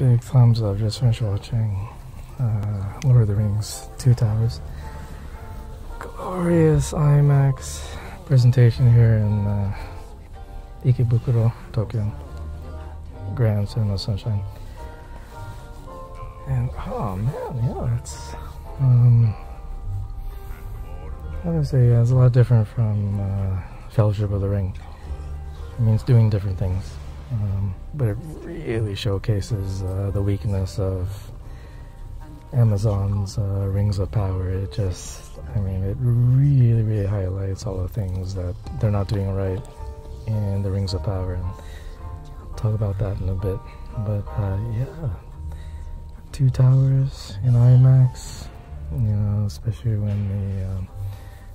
big thumbs up. Just finished watching Lord of the Rings, Two Towers. Glorious IMAX presentation here in Ikebukuro, Tokyo. Grand Cinema Sunshine. And oh man, yeah, it's I would say it's a lot different from Fellowship of the Ring. It means doing different things, but it really showcases the weakness of Amazon's Rings of Power. It just, I mean, it really highlights all the things that they're not doing right in the Rings of Power, and I'll talk about that in a bit. But yeah, Two Towers in IMAX, you know, especially when the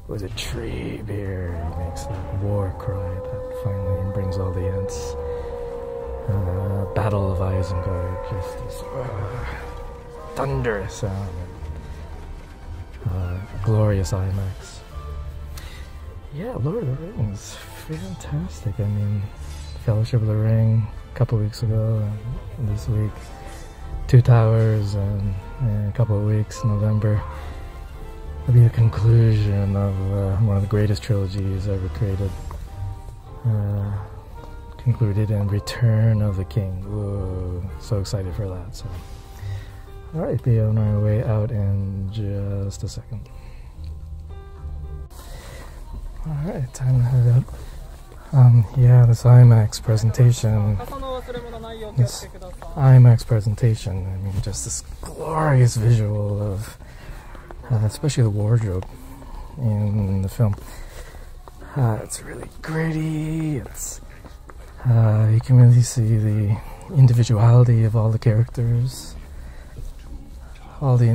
was it Treebeard makes that war cry that finally brings all the Ents. Battle of Isengard, just this thunderous sound. Glorious IMAX. Yeah, Lord of the Rings, fantastic. I mean, Fellowship of the Ring a couple weeks ago, and this week Two Towers, and in a couple of weeks, November, will be the conclusion of one of the greatest trilogies ever created. Concluded in Return of the King. Whoa, so excited for that. So, alright, be on our way out in just a second. Alright, time to head out. Yeah, this IMAX presentation. I mean, just this glorious visual of, especially the wardrobe in the film. It's really gritty. It's you can really see the individuality of all the characters, all the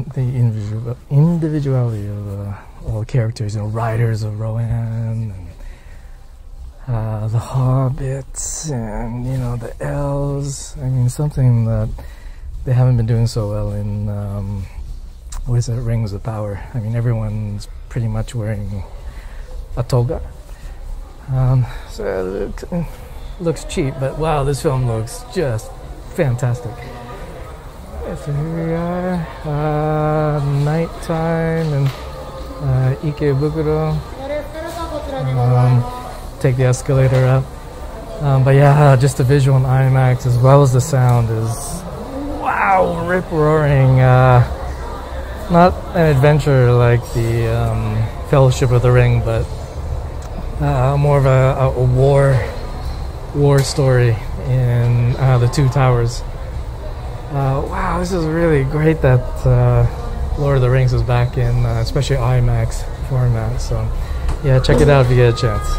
individuality of all the characters. You know, Riders of Rohan, and the hobbits, and you know, the elves. I mean, something that they haven't been doing so well in what is it, Rings of Power. I mean, everyone's pretty much wearing a toga. So it looks cheap, but wow, this film looks just fantastic. Yeah, so here we are, nighttime in Ikebukuro. Take the escalator up. But yeah, just the visual in IMAX as well as the sound is, wow, rip-roaring. Not an adventure like the Fellowship of the Ring, but more of a war story in the Two Towers. Wow, this is really great that Lord of the Rings is back in especially IMAX format. So yeah, check it out if you get a chance.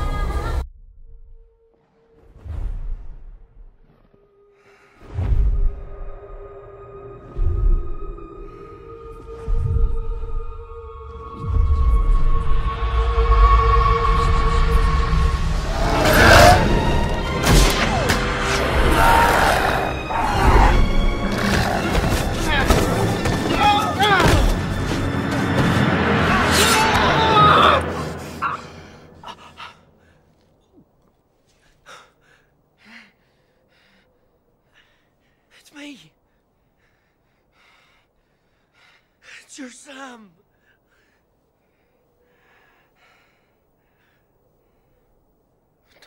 It's your Sam.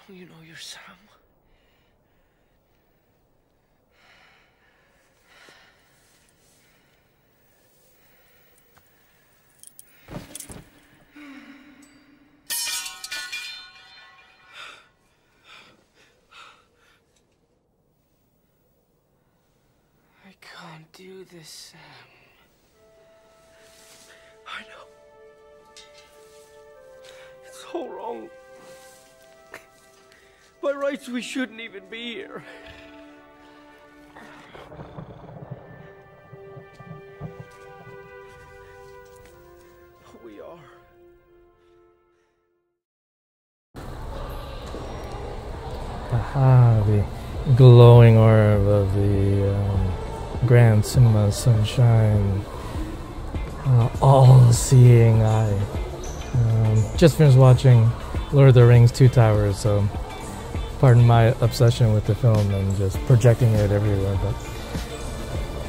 Don't you know you're Sam? I can't do this, Sam. I know. It's all wrong. By rights, we shouldn't even be here. But we are. Aha, the glowing orb of the Grand Cinema Sunshine. All-seeing eye. Just finished watching Lord of the Rings, Two Towers, so pardon my obsession with the film and just projecting it everywhere. But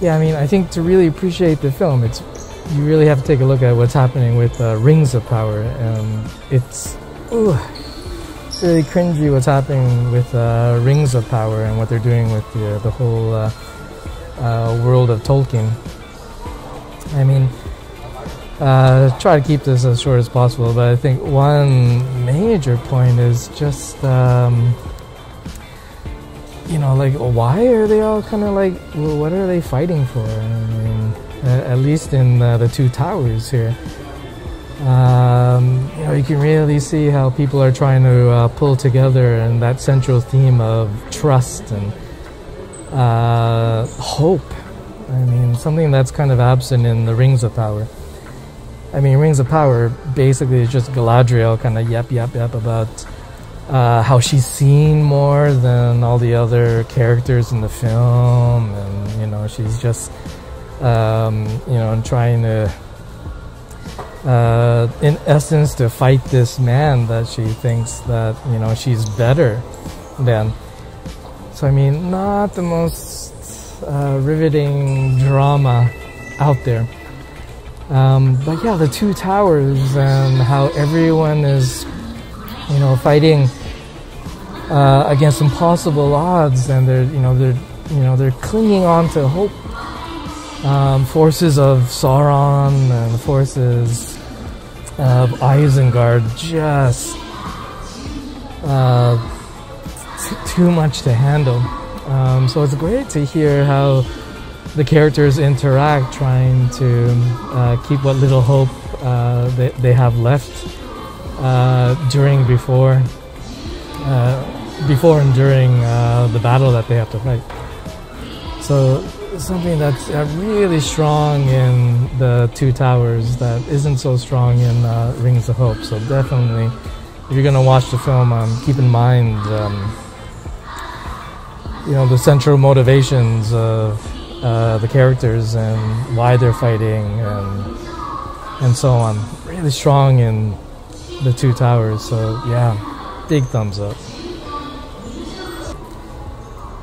yeah, I mean, I think to really appreciate the film, you really have to take a look at what's happening with Rings of Power, and it's really cringy what's happening with Rings of Power and what they're doing with the whole world of Tolkien. I mean, try to keep this as short as possible, but I think one major point is just you know, like, why are they all kind of like, well, what are they fighting for? I mean, at least in the Two Towers here, you know, you can really see how people are trying to pull together, and that central theme of trust and hope. I mean, something that's kind of absent in the Rings of Power. I mean, Rings of Power basically is just Galadriel kind of yap about how she's seen more than all the other characters in the film, and you know, she's just you know, trying to in essence to fight this man that she thinks that, you know, she's better than. So I mean, not the most riveting drama out there, but yeah, the Two Towers and how everyone is, you know, fighting against impossible odds, and they're clinging on to hope. Forces of Sauron and forces of Isengard, just too much to handle. So it's great to hear how the characters interact, trying to keep what little hope they have left before and during the battle that they have to fight. So something that's really strong in the Two Towers that isn't so strong in Rings of Hope. So definitely, if you're gonna watch the film, keep in mind you know, the central motivations of the characters and why they're fighting and so on. Really strong in the Two Towers. So yeah, big thumbs up.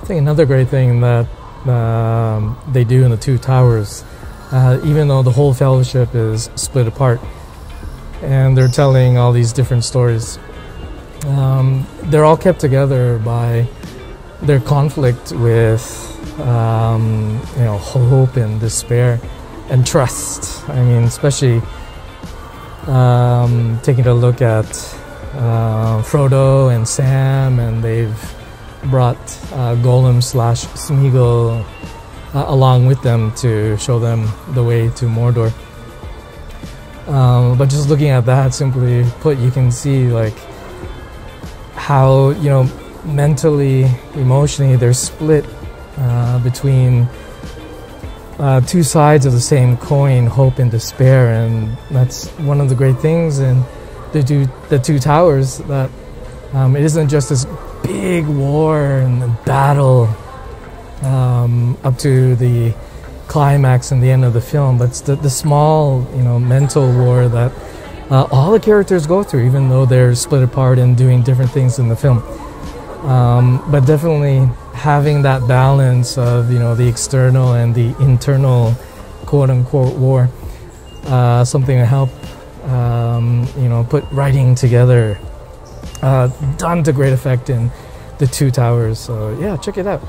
I think another great thing that they do in the Two Towers, even though the whole fellowship is split apart and they're telling all these different stories, they're all kept together by their conflict with you know, hope and despair and trust. I mean, especially taking a look at Frodo and Sam, and they've brought Gollum / Smeagol along with them to show them the way to Mordor. But just looking at that, simply put, you can see like how, you know, mentally, emotionally, they're split between two sides of the same coin, hope and despair. And that's one of the great things in the Two Towers, that it isn't just this big war and battle up to the climax and the end of the film, but it's the small, you know, mental war that all the characters go through, even though they're split apart and doing different things in the film. But definitely having that balance of, you know, the external and the internal quote-unquote war, something to help you know, put writing together, done to great effect in the Two Towers. So yeah, check it out.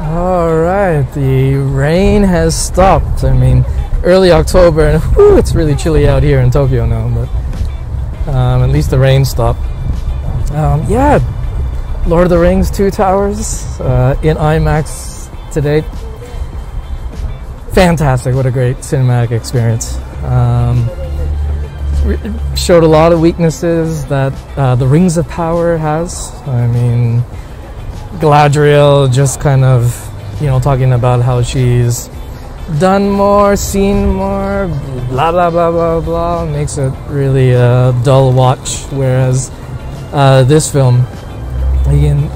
Alright, the rain has stopped. I mean, early October, and whew, it's really chilly out here in Tokyo now, but at least the rain stopped. Yeah, Lord of the Rings Two Towers in IMAX today. Fantastic, what a great cinematic experience. Showed a lot of weaknesses that the Rings of Power has. I mean, Galadriel just kind of, you know, talking about how she's done more, seen more, blah blah blah blah blah, makes it really a dull watch. Whereas this film, again,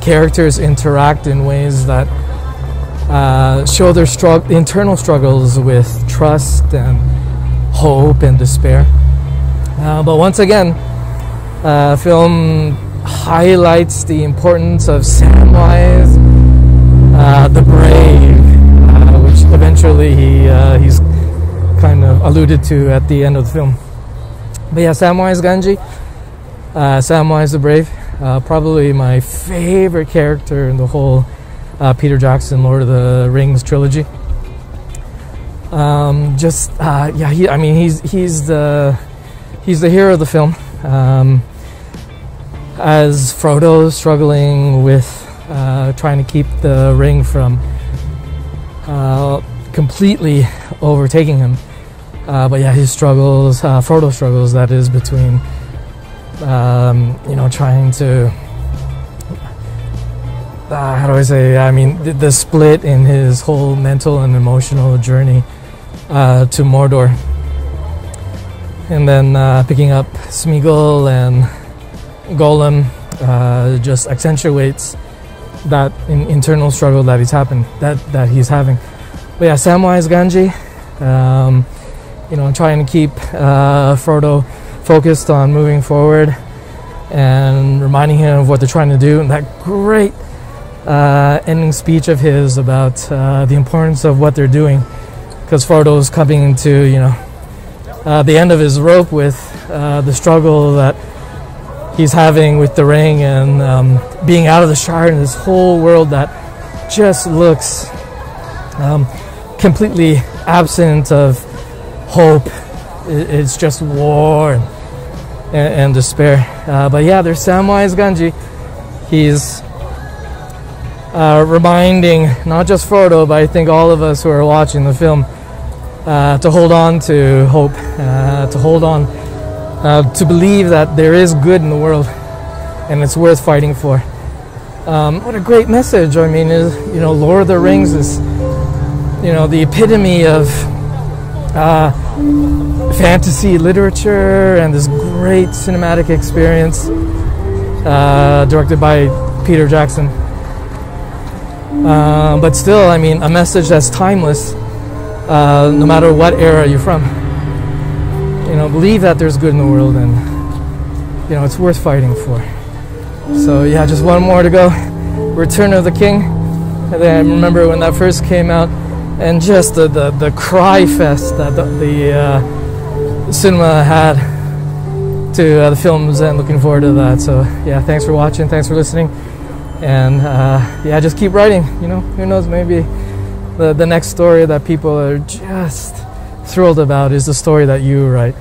characters interact in ways that show their internal struggles with trust and hope and despair. But once again, film highlights the importance of SAMWISE, the brave, which eventually he's kind of alluded to at the end of the film. But yeah, Samwise Gamgee, Samwise the Brave, probably my favorite character in the whole Peter Jackson Lord of the Rings trilogy. Yeah, he's the hero of the film. As Frodo struggling with trying to keep the ring from completely overtaking him. But yeah, his struggles, Frodo struggles, that is, between trying to how do I say? I mean, the split in his whole mental and emotional journey to Mordor, and then picking up Smeagol and Gollum just accentuates that internal struggle that he's having. But yeah, Samwise Gamgee, trying to keep Frodo focused on moving forward and reminding him of what they're trying to do, and that great ending speech of his about the importance of what they're doing, because Frodo's coming to the end of his rope with the struggle that he's having with the ring, and being out of the Shire in this whole world that just looks completely absent of hope. It's just war and despair. But yeah, there's Samwise Gamgee. He's reminding not just Frodo, but I think all of us who are watching the film to hold on to hope, to hold on, to believe that there is good in the world and it's worth fighting for. What a great message. I mean, Lord of the Rings is, the epitome of fantasy literature and this great cinematic experience directed by Peter Jackson. But still, I mean, a message that's timeless, no matter what era you're from. Believe that there's good in the world, and it's worth fighting for. So yeah, just one more to go. Return of the King. And then I remember when that first came out, and just the cry fest that the cinema had to the films, and looking forward to that. So yeah, thanks for watching, thanks for listening, and yeah, just keep writing. Who knows, maybe the next story that people are just thrilled about is the story that you write.